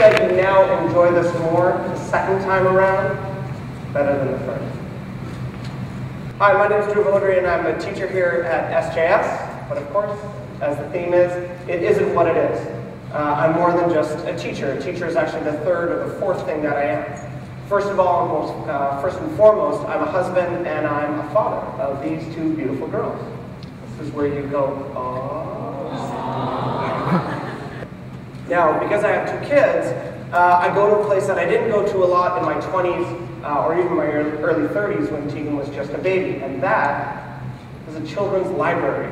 that you now enjoy this more the second time around better than the first. Hi, my name is Vodrey, and I'm a teacher here at SJS. But of course, as the theme is, it isn't what it is. I'm more than just a teacher. A teacher is actually the third or the fourth thing that I am. First of all, first and foremost, I'm a husband and I'm a father of these two beautiful girls. This is where you go, aww. Now, because I have two kids, I go to a place that I didn't go to a lot in my 20s or even my early 30s when Tegan was just a baby, and that is a children's library.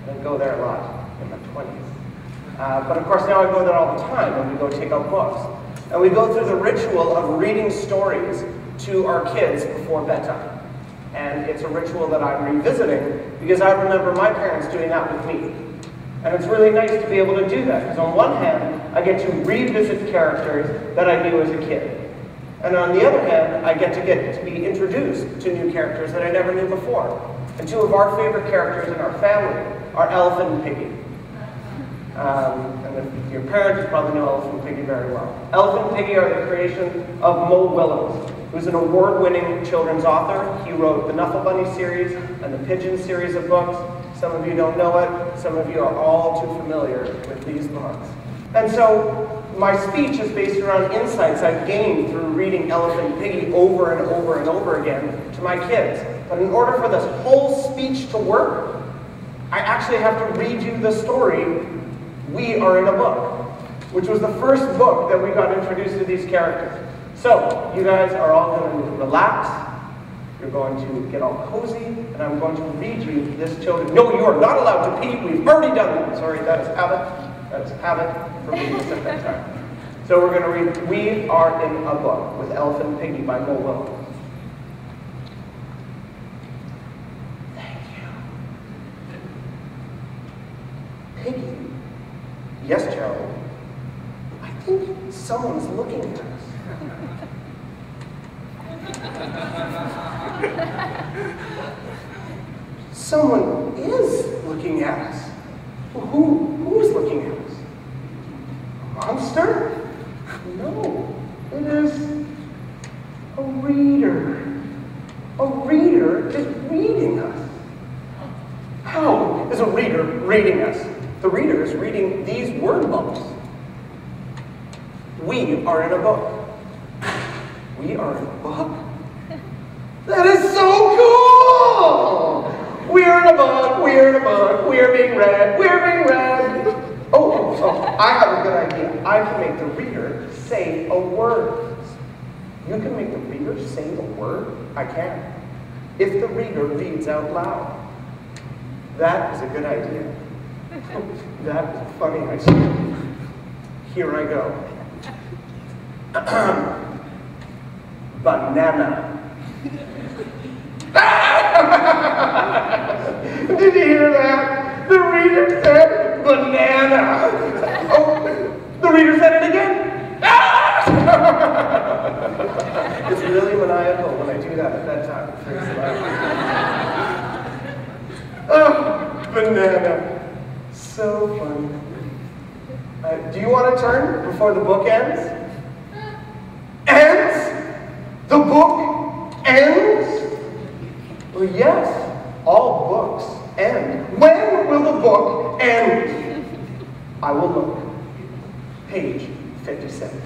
I didn't go there a lot in my 20s. But of course now I go there all the time, and we go take out books. And we go through the ritual of reading stories to our kids before bedtime. And it's a ritual that I'm revisiting because I remember my parents doing that with me. And it's really nice to be able to do that, because on one hand, I get to revisit characters that I knew as a kid. And on the other hand, I get to be introduced to new characters that I never knew before. And two of our favorite characters in our family are Elephant and Piggy. And if your parents probably know Elephant and Piggy very well. Elephant and Piggy are the creation of Mo Willems, who's an award-winning children's author. He wrote the Knuffle Bunny series and the Pigeon series of books. Some of you don't know it. Some of you are all too familiar with these books. And so my speech is based around insights I've gained through reading Elephant and Piggy over and over and over again to my kids. But in order for this whole speech to work, I actually have to read you the story, We Are in a Book, which was the first book that we got introduced to these characters. So, you guys are all going to relax, you're going to get all cozy, and I'm going to read you this children. No, you are not allowed to pee, we've already done that. Sorry, that is habit. That is habit for reading this at that time. So we're going to read We Are in a Book with Elephant and Piggy by Mo Willems. Thank you. Piggy. Yes, Gerald. I think someone's looking at us. Someone is looking at us. Who's looking at us? A monster? No, it is a reader. A reader is reading us. How is a reader reading us? The reader is reading these word bubbles. We are in a book. We are in a book? That is so cool! We're in a book, we're in a book, we're being read, we're being read. Oh, I have a good idea. I can make the reader say a word. You can make the reader say a word? I can. If the reader reads out loud. That is a good idea. That is a funny idea. Here I go. Banana. Did you hear that? The reader said banana. Oh, the reader said it again. It's really maniacal when I do that at that time. Oh, banana. So funny. Do you want to turn before the book ends? Ends? The book ends? Well, yes, all books end. When will the book end? I will look. Page 57.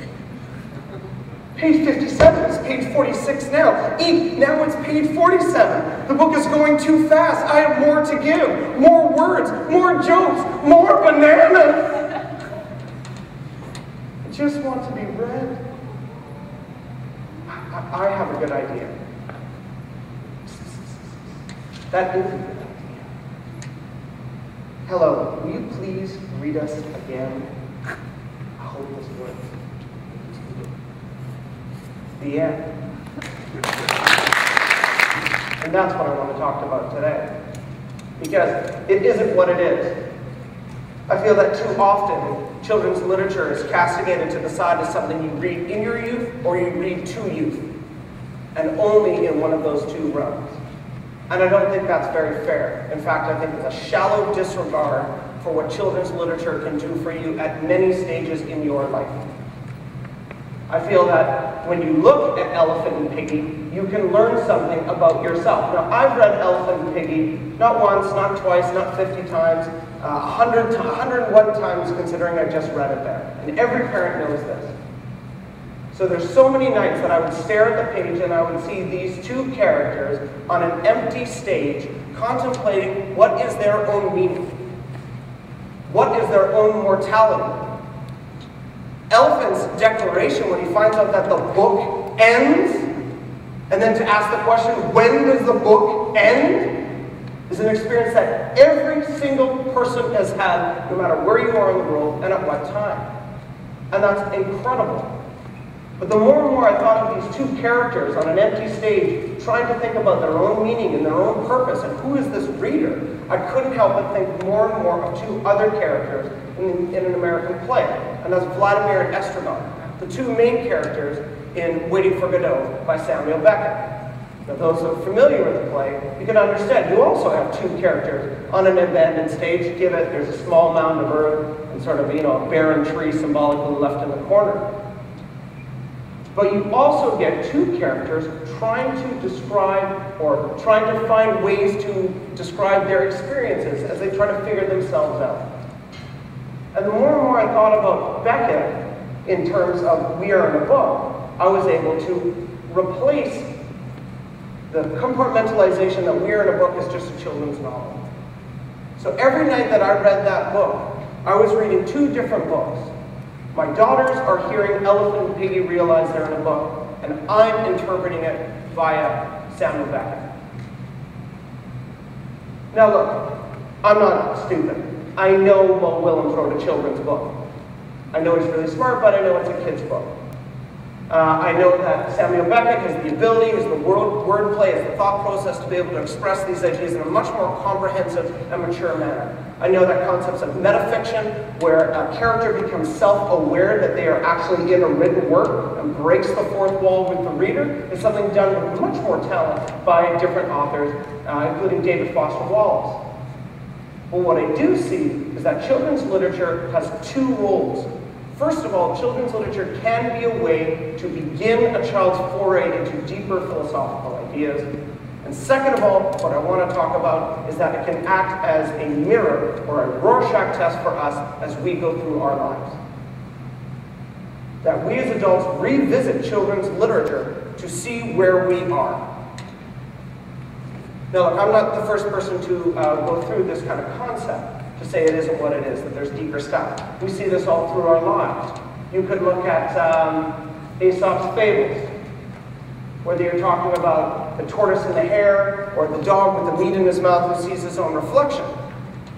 Page 57 is page 46 now. Now it's page 47. The book is going too fast. I have more to give. More words, more jokes, more bananas. I just want to be read. I have a good idea. That is a good idea. Hello, will you please read us again? I hope this works. The end. And that's what I want to talk about today. Because it isn't what it is. I feel that too often, children's literature is castigated to the side as something you read in your youth or you read to youth. And only in one of those two realms. And I don't think that's very fair. In fact, I think it's a shallow disregard for what children's literature can do for you at many stages in your life. I feel that when you look at Elephant and Piggy, you can learn something about yourself. Now, I've read Elephant and Piggy not once, not twice, not 50 times, 101 times considering I just read it there. And every parent knows this. So there's so many nights that I would stare at the page and I would see these two characters on an empty stage contemplating what is their own meaning. What is their own mortality? Elephant's declaration when he finds out that the book ends, and then to ask the question, when does the book end, is an experience that every single person has had, no matter where you are in the world and at what time. And that's incredible. But the more and more I thought of these two characters on an empty stage, trying to think about their own meaning and their own purpose, and who is this reader, I couldn't help but think more and more of two other characters in an American play, and that's Vladimir and Estragon, the two main characters in Waiting for Godot by Samuel Beckett. Now, those who are familiar with the play, you can understand you also have two characters on an abandoned stage. Give it, there's a small mound of earth and sort of, a barren tree symbolically left in the corner. But you also get two characters trying to describe or trying to find ways to describe their experiences as they try to figure themselves out. And the more and more I thought about Beckett in terms of we are in a book, I was able to replace the compartmentalization that we are in a book is just a children's novel. So every night that I read that book, I was reading two different books. My daughters are hearing Elephant and Piggy realize they're in a book, and I'm interpreting it via Samuel Beckett. Now look, I'm not stupid. I know Mo Willems wrote a children's book. I know he's really smart, but I know it's a kid's book. I know that Samuel Beckett has the ability, has the wordplay, has the thought process to be able to express these ideas in a much more comprehensive and mature manner. I know that concepts of metafiction, where a character becomes self-aware that they are actually in a written work and breaks the fourth wall with the reader, is something done with much more talent by different authors, including David Foster Wallace. But what I do see is that children's literature has two roles. First of all, children's literature can be a way to begin a child's foray into deeper philosophical ideas. And second of all, what I want to talk about is that it can act as a mirror or a Rorschach test for us as we go through our lives. That we as adults revisit children's literature to see where we are. Now look, I'm not the first person to go through this kind of concept, to say it isn't what it is, that there's deeper stuff. We see this all through our lives. You could look at Aesop's fables, whether you're talking about the tortoise and the hare, or the dog with the meat in his mouth who sees his own reflection.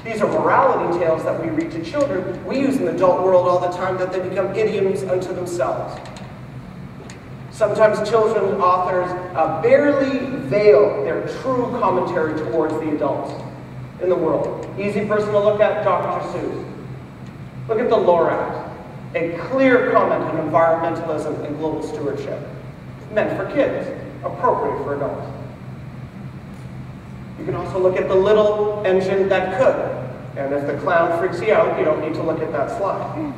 These are morality tales that we read to children. We use in the adult world all the time that they become idioms unto themselves. Sometimes children's authors barely veil their true commentary towards the adults in the world. Easy person to look at, Dr. Seuss. Look at the Lorax, a clear comment on environmentalism and global stewardship. Meant for kids, appropriate for adults. You can also look at the little engine that could. And if the clown freaks you out, you don't need to look at that slide.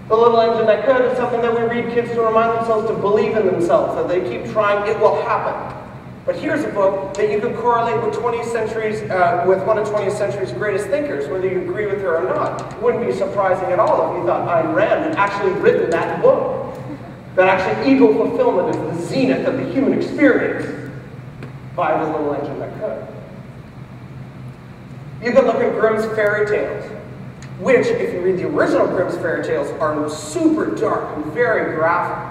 The little engine that could is something that we read kids to remind themselves to believe in themselves, that they keep trying, it will happen. But here's a book that you could correlate with 20th century's, with one of 20th century's greatest thinkers, whether you agree with her or not. It wouldn't be surprising at all if you thought Ayn Rand had actually written that book. That actually ego fulfillment is the zenith of the human experience by the little engine that could. You can look at Grimm's fairy tales, which, if you read the original Grimm's fairy tales, are super dark and very graphic.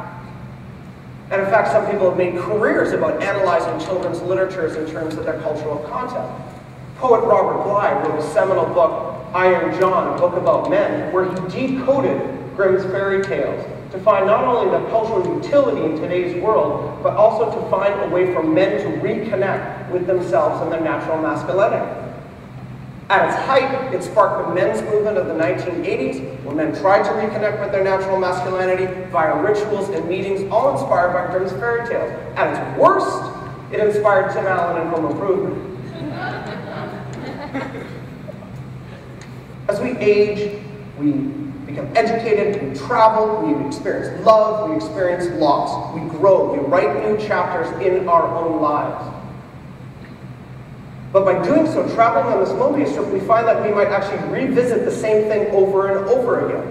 And in fact, some people have made careers about analyzing children's literatures in terms of their cultural content. Poet Robert Bly wrote a seminal book, Iron John, a book about men, where he decoded Grimm's fairy tales to find not only the cultural utility in today's world, but also to find a way for men to reconnect with themselves and their natural masculinity. At its height, it sparked the men's movement of the 1980s, when men tried to reconnect with their natural masculinity via rituals and meetings, all inspired by Grimm's fairy tales. At its worst, it inspired Tim Allen and Home Improvement. As we age, we become educated, we travel, we experience love, we experience loss, we grow, we write new chapters in our own lives. But by doing so, traveling on this Mobius strip, we find that we might actually revisit the same thing over and over again.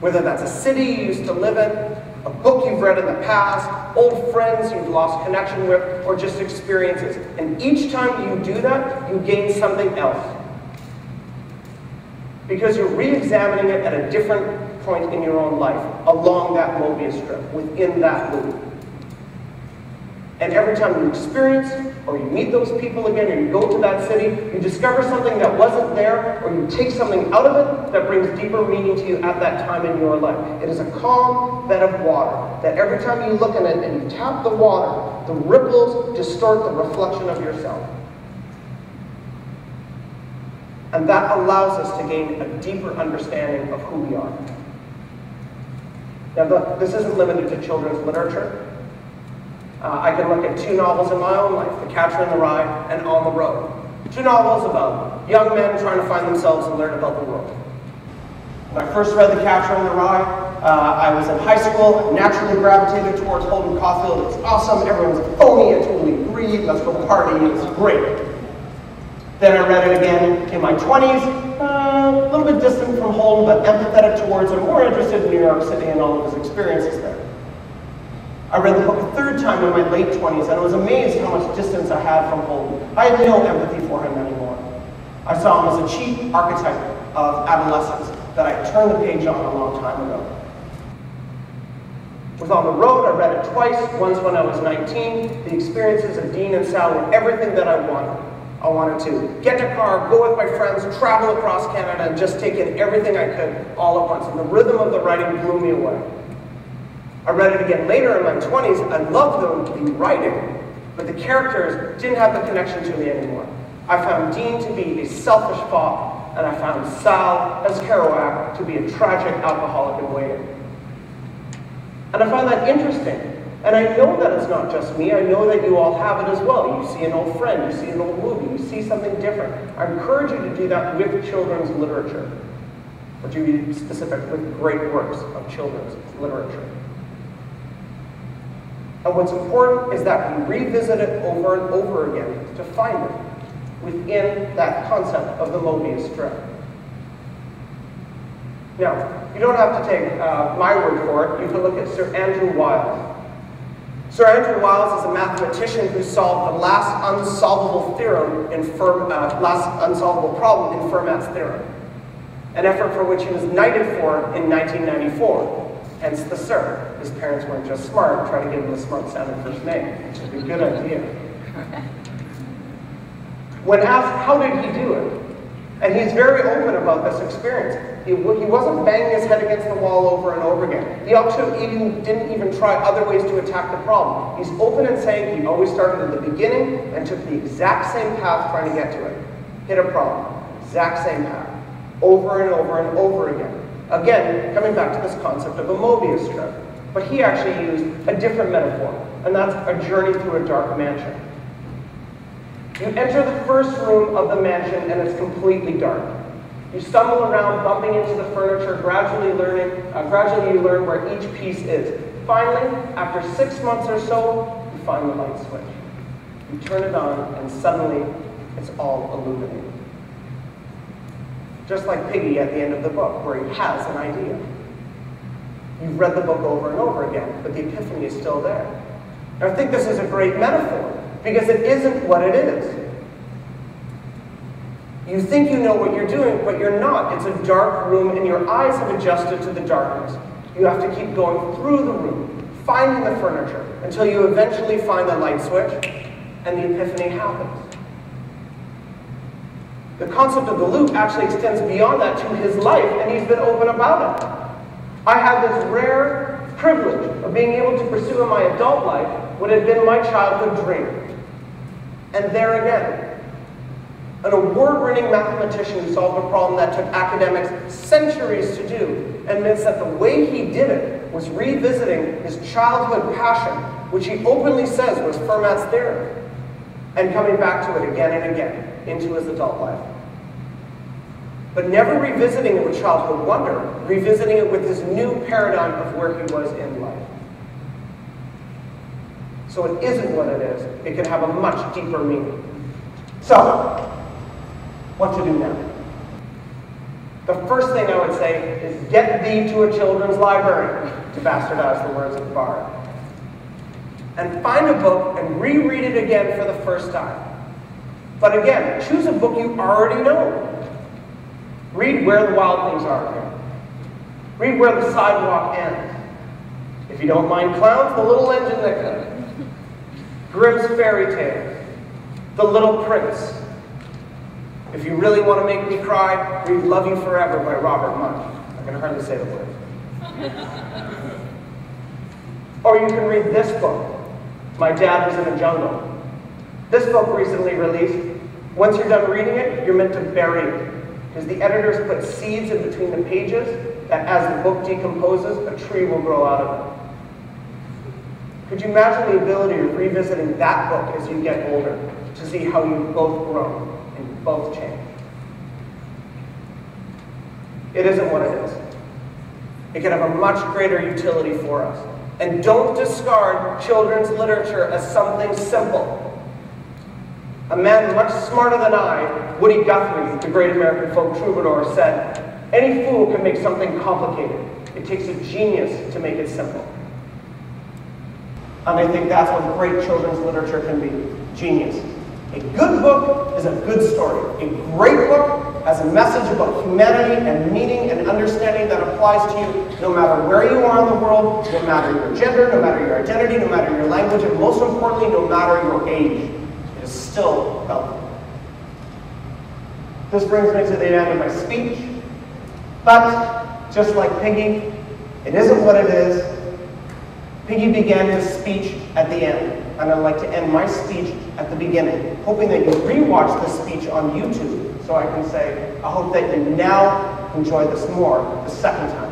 Whether that's a city you used to live in, a book you've read in the past, old friends you've lost connection with, or just experiences. And each time you do that, you gain something else. Because you're re-examining it at a different point in your own life, along that Mobius strip, within that loop. And every time you experience, or you meet those people again, or you go to that city, you discover something that wasn't there, or you take something out of it that brings deeper meaning to you at that time in your life. It is a calm bed of water, that every time you look at it and you tap the water, the ripples distort the reflection of yourself. And that allows us to gain a deeper understanding of who we are. Now, this isn't limited to children's literature. I can look at two novels in my own life, The Catcher in the Rye and On the Road. Two novels about young men trying to find themselves and learn about the world. When I first read The Catcher in the Rye, I was in high school. I naturally gravitated towards Holden Caulfield. It's awesome. Everyone's phony. I totally agree. Let's go party. It was great. Then I read it again in my 20s. A little bit distant from Holden, but empathetic towards him, more interested in New York City and all of his experiences there. I read the book a third time in my late 20s, and I was amazed how much distance I had from Holden. I had no empathy for him anymore. I saw him as a cheap archetype of adolescence that I turned the page on a long time ago. With On the Road, I read it twice, once when I was 19. The experiences of Dean and Sal were everything that I wanted. I wanted to get in a car, go with my friends, travel across Canada, and just take in everything I could all at once. And the rhythm of the writing blew me away. I read it again later in my 20s. I loved the writing, but the characters didn't have the connection to me anymore. I found Dean to be a selfish father, and I found Sal as Kerouac to be a tragic alcoholic in waiting. And I find that interesting. And I know that it's not just me. I know that you all have it as well. You see an old friend, you see an old movie, you see something different. I encourage you to do that with children's literature, or to be specific, with great works of children's literature. And what's important is that we revisit it over and over again to find it within that concept of the Mobius strip. Now, you don't have to take my word for it. You can look at Sir Andrew Wiles. Sir Andrew Wiles is a mathematician who solved the last unsolvable theorem in last unsolvable problem in Fermat's theorem, an effort for which he was knighted for in 1994. Hence the Sir. His parents weren't just smart, tried to give him a smart sounding first name, which would be a good idea. When asked how did he do it, and he's very open about this experience. He wasn't banging his head against the wall over and over again. He actually didn't even try other ways to attack the problem. He's open and saying he always started at the beginning and took the exact same path trying to get to it. Hit a problem, exact same path, over and over and over again. Again, coming back to this concept of a Mobius strip. But he actually used a different metaphor, and that's a journey through a dark mansion. You enter the first room of the mansion and it's completely dark. You stumble around, bumping into the furniture, gradually you learn where each piece is. Finally, after 6 months or so, you find the light switch. You turn it on and suddenly it's all illuminated. Just like Piggy at the end of the book, where he has an idea. You've read the book over and over again, but the epiphany is still there. Now, I think this is a great metaphor, because it isn't what it is. You think you know what you're doing, but you're not. It's a dark room, and your eyes have adjusted to the darkness. You have to keep going through the room, finding the furniture, until you eventually find the light switch, and the epiphany happens. The concept of the loop actually extends beyond that to his life, and he's been open about it. I have this rare privilege of being able to pursue in my adult life what had been my childhood dream. And there again, an award-winning mathematician who solved a problem that took academics centuries to do, admits that the way he did it was revisiting his childhood passion, which he openly says was Fermat's theorem, and coming back to it again and again into his adult life. but never revisiting it with childhood wonder, revisiting it with his new paradigm of where he was in life. So it isn't what it is. It can have a much deeper meaning. So, what to do now? The first thing I would say is get thee to a children's library, to bastardize the words of the bard. And find a book and reread it again for the first time. But again, choose a book you already know. Read Where the Wild Things Are again. Read Where the Sidewalk Ends. If you don't mind clowns, The Little Engine That Could. Grimm's Fairy Tales. The Little Prince. If you really want to make me cry, read Love You Forever by Robert Munch. I can hardly say the words. Or you can read this book, My Dad Was in a Jungle. This book recently released. Once you're done reading it, you're meant to bury it, because the editors put seeds in between the pages that as the book decomposes, a tree will grow out of it. Could you imagine the ability of revisiting that book as you get older to see how you've both grown and both changed? It isn't what it is. It can have a much greater utility for us. And don't discard children's literature as something simple. A man much smarter than I, Woody Guthrie, the great American folk troubadour, said, "Any fool can make something complicated. It takes a genius to make it simple." And I think that's what great children's literature can be, genius. A good book is a good story. A great book has a message about humanity and meaning and understanding that applies to you no matter where you are in the world, no matter your gender, no matter your identity, no matter your language, and most importantly, no matter your age. It is still relevant. This brings me to the end of my speech. But, just like Piggy, it isn't what it is. Piggy began his speech at the end, and I'd like to end my speech at the beginning, hoping that you rewatch this speech on YouTube, so I can say, I hope that you now enjoy this more the second time.